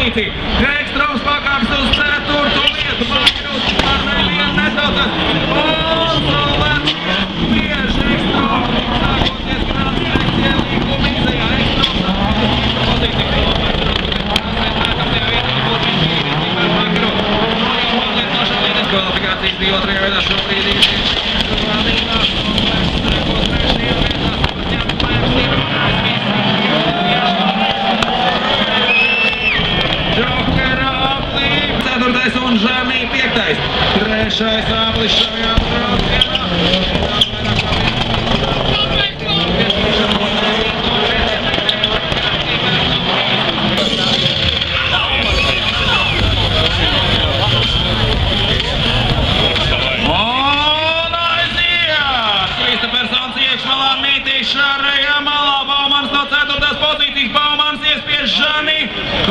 pozīciju. Ekstrāms pakāps uz 4. vietu. Makros par nevienu netautas. Solvents bieži Ekstrāms. Sākoties Grand Sekcija līguma izējā. Ekstrāms pozīciju. Kvalifikācijas bija 2. vietā šobrīd ir Džokera Apli 4. un Žemī 5. 3. Apli šajā braucienā. Šarajā malā Baumans no 4. pozīcijas. Baumans iespiež Žani.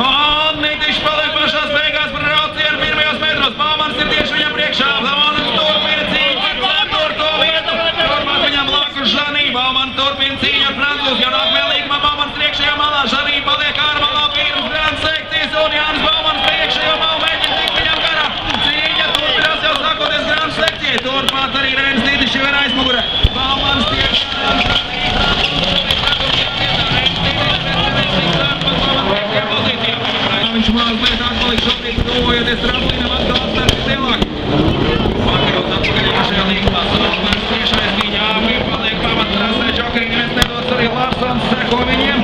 Un Nitišs paliek pašās beigās braucienu 1. metros. Baumans ir tieši viņam priekšā. Baumans turpina cīņu par 4. vietu. Turpmāk viņam blakus Žani. Baumans turpina cīņu ar Francūzi. Jau nāk vēl līguma Baumans priekšējā malā. Žani paliek ārmalā pirms Grand Sekcijas. Un Jānis Baumans priekšējā malā mēģina tikt viņam garā. Cīņa turpinās jau sākoties Grand Sekcijai. Turpmāk arī Reinis Nitišs jau ir aizmugurē. Baumans tieši viņš mazliet atpaliek šobrīd tuvojoties tramplīnam atkal starp lielāk. Makaros atpakaļošajā līgumā. Solvents tiešais viņa Apli paliek pamattrasē. Džokeri neviens nedodas arī Larsons seko viņiem.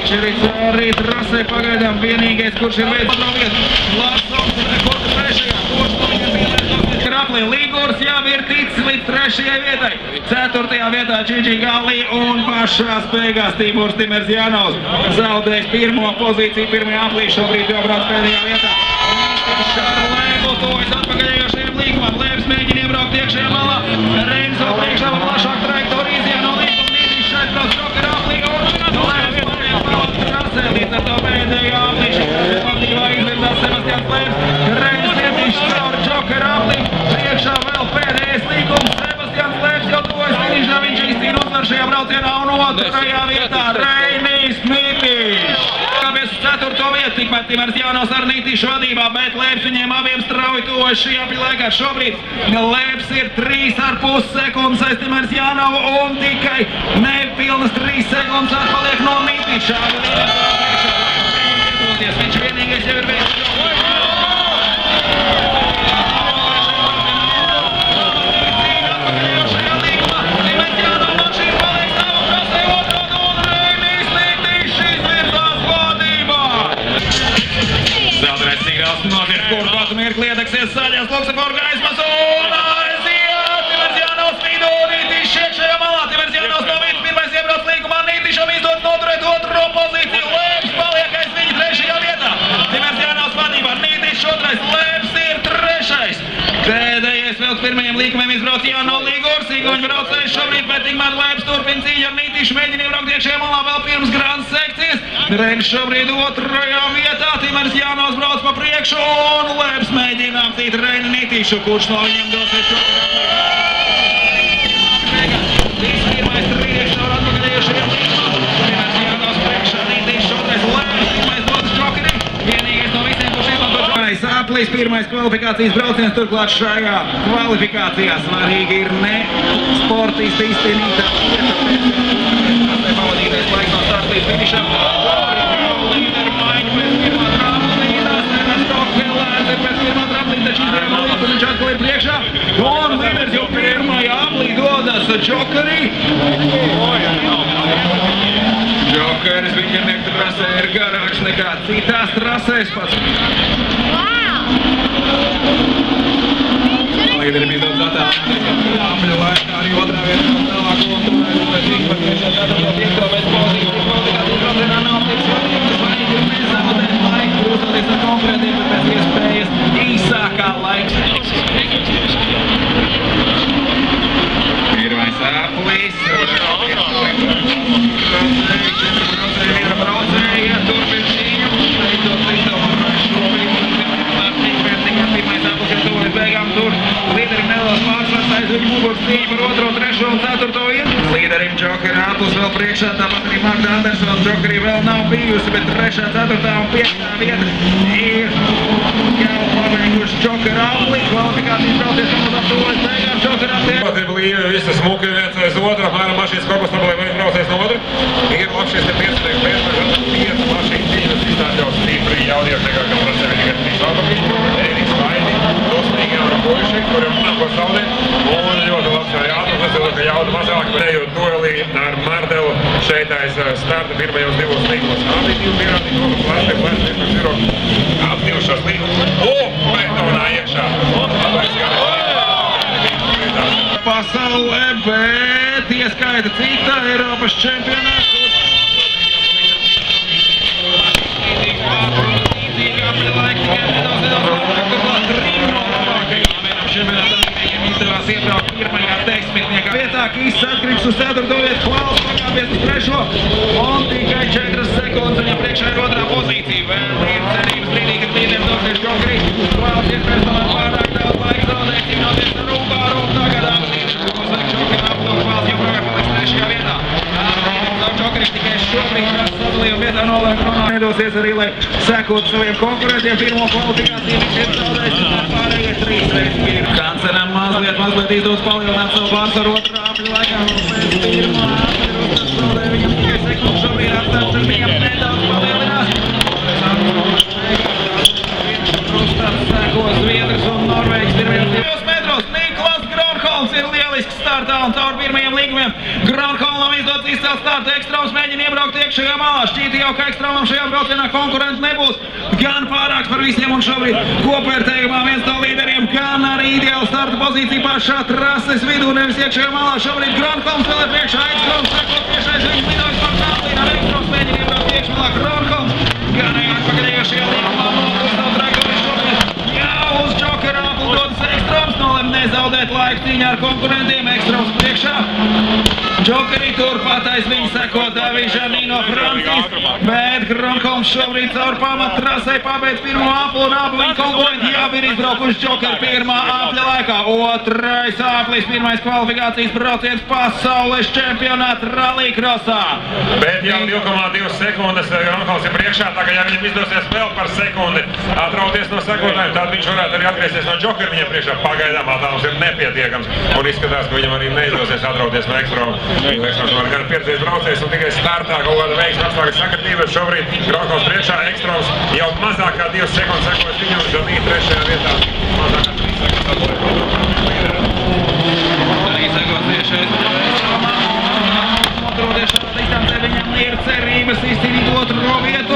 Čeričs arī trasē pagaidām vienīgais, kurš ir veids 2. vietu. Larsons seko 3. Kurš to viņam pielētos Krapli. Ligurs jau ir ticis līdz 3. vietai. 4. vietā Džidži Galī un pašās beigās Tibors Timersjanovs zaudējis 1. pozīciju. 1. Aplī šobrīd jau brauc pēdējā vietā. Nitišs ar Lēbu tuvojas atpakaļējošajiem līgumam. Lēbs mēģina iebraukt iekšējā malā. Renzo priekšā var plašāk trajektoriju izjā no līguma. Nitišs šeit brauc Džokera Aplī un Lēbs paliek pamat trasē. Līdz ar to pēdējā Aplī patīvā izvirzās Sebastians Lēbs. Reinis Nitišs caur Džokera Aplī. Priekšā vēl pēdējais līgums. Sebastians Lēbs jau tuvojas finišā. Viņš izcīna uzvaru šajā braucienā un 2. vietā Reinis Nitišs. Kāpēc 4. vietu, tikmēr Timersjanovs ar Nitišu vadībā, bet Lēbs viņiem abiem strauji tuvojas šī Apli laikā. Šobrīd Lēbs ir 3,5 sekundes aiz Timersjanovu un tikai nepilnas 3 sekundes atpaliek no Nitiša. Viņš vienīgais jau ir veids. Notiek kurpātu mirkli iedegsies saļās Luksemburga organismas un aiziet Timersjanovs vidū. Nitišs iekšējā malā. Timersjanovs no vietas 1. iebrauc līgumā. Nitišam izdod noturēt 2. pozīciju. Lēbs paliek aiz viņa 3. vietā. Timersjanovs vadībā. Nitišs 2. Lēbs ir 3. Pēdējais vēl 1. līgumiem izbrauc Jāno Ligurs. Igauni braucējs šobrīd, bet tikmēr Lēbs turpina cīņu ar Nitišu. Mēģina iebraukt iekšējā malā vēl pirms Grand Sekcijas. Reinis šobrīd 2. vietā. Timersjanovs brauc pa priekšu un Lēbs mēģina aptīt Reini Nitišu, kurš no viņiem dosies šo Vispirmais priekšā ar atpakaļējušajiem līgumam. Timersjanovs priekšā Nitišs, 2. Lēbs, 1. dodas Džokeri. Vienīgais no visiem, kurš izmanto Aplis 1. kvalifikācijas brauciens. Turklāt šajā kvalifikācijā svarīgi ir ne sportisti izcīnītā pavadītais laiks no starta līdz finišam. Līderi maiņa pēc 1. tramplīna. Senas Stokvelēns ir pēc 1. tramplīna, taču izdarījumā līdz viņš atkal ir priekšā. Un līderis jau 1. Aplī dodas Džokeri. Džokeris viņam trasē ir garāks nekā citās trasēs pats. Līderi bija daudz attālināti Apļu laikā, arī 2. vietā tālāk konturēt, bet viņš pat tiešā 4. 5. bet pozīciju kvalifikācijas braucienā nav tik svarīgi. Svarīgi ir nezaudēt laiku, grozoties ar konkurentiem, bet pēc iespējas īsākā laiks. 1. Aplis, braucēja, turpin cīņu, beidzot šobrīd. Beigām tur līderim nelos pārsvars aiz viņu muguras cīņu par 2., 3. un 4. vietu. Līderim Džokera Aplis vēl priekšā, tāpat arī Magda Andersons. Džokerī vēl nav bijusi, bet 3., 4. un 5. vieta ir jau pabeiguši Džokera apli. Kvalifikācijas braucies pamazām tuvojas beigām. Džokera apli. Ir blīvi, visi smuki viens aiz otru, apmēram mašīnas korpus stabilē viens braucies no otru. Ir labs šis te 5. pēc, bet 5 mašīnas tīnas izstāt jau stipri jauniekā, ka par sevi tikai 3 autokrīt. Eriks Vaini, dosmīgi jaunu puiši, kuriem nav ko zaudēt. Un ļoti labs arī ātrums, ka jauda mazāk varējot duelī ar Mardelu šeit aiz starta pirmajos 2 līgumos. Abi 2 pierādi, ko plēsti, pirms ir apdīvušās līgumus. Betonā iekšā. Pasaulē, bet ieskaita cita Eiropas čempionāts. Izdevās iebraukt pirmajā desmitniekā vietā, Kīss atgrips uz 4. vietu, Klāls pakāpies uz 3. un tikai 4 sekundes viņam priekšā ir 2. pozīcija. Vēl ir cerības brīdī, kad līderiem dosies Džokerī. Klāls iespējas tomēr pārāk daudz laika zaudēt, cīnoties ar rūkā tagad apsīdus, uzliek Džokera aplu, Klāls joprojām paliks 3. vietā. Džokeris tikai šobrīd sadalījuma vietā noliek runā. Nedosies arī, lai sekot saviem konkurentiem. Pirmo kvalifikāciju viņš ir zaudējis pārējie 3 reizes. Kanceram mazliet izdodas palielināt savu pārsvaru 2. apļu laikā. Pēc 1. apļu zaudēja viņam tikai sekundu. Šobrīd apstāsts ar viņam nedaudz palielinās. Sekos Zviedrs un Norvēģis pirmajos 2 metros. Niklas Gronholms ir lielisks startā un caur pirmajiem līgumiem. Gronholmam izdodas izcelt startu. Ekstrāms mēģina iebraukt iekšējā malā. Šķīti jau, ka Ekstrāmam šajā braucienā konkurenti nebūs. Gan pārāks par visiem un šobrīd kopvērtējumā viens no līderiem, gan arī ideāla starta pozīcija pašā trases vidū, nevis iekšējā malā. Šobrīd Gronholms vēl ir priekšā. Ekstrāms sekot tiešais viņu lidojas par tramplīnām. Ekstrāms mēģina iebraukt iekšmalā. Gronholms gan arī atpakaļējošajā līgumā nolūst savu trajektoriju šobrīd. Jau uz Džokera apli dodas Ekstrāms, nolem nezaudēt laiku cīņā ar konkurentiem. Ekstrāms priekšā. Džokerī turpat aiz viņu seko Davižani no Francijas, bet Gronholms šobrīd caur pamattrasei pabeidz pirmo apli un abu viņu konkurenti jau ir izbraukuši Džokera 1. apļa laikā. 2. aplis, 1. kvalifikācijas brauciens pasaules čempionāta rallycrossā. Bet jau 2,2 sekundes Gronholms ir priekšā, tā ka ja viņam izdosies vēl par sekundi atrauties no sekundēm, tad viņš varētu arī atgriezties no Džokera viņam priekšā. Pagaidām ātrums ir nepietiekams un izskatās, ka viņam arī neizdosies atrauties no Ekstrāma. Ekstrāms var gan pieredzējis braucējs un tikai startā kaut kāda veiksma apstākļa sakritība, bet šobrīd Gronholms priekšā. Ekstrāms jau mazāk kā 2 sekundes sekojas viņam, jo bija 3. vietā. Mazāk kā 3 sekundes atpaliek. Arī sekot tiešais Ekstrāmam un atroties šādā distancē viņam ir cerības izcīnīt 2. vietu.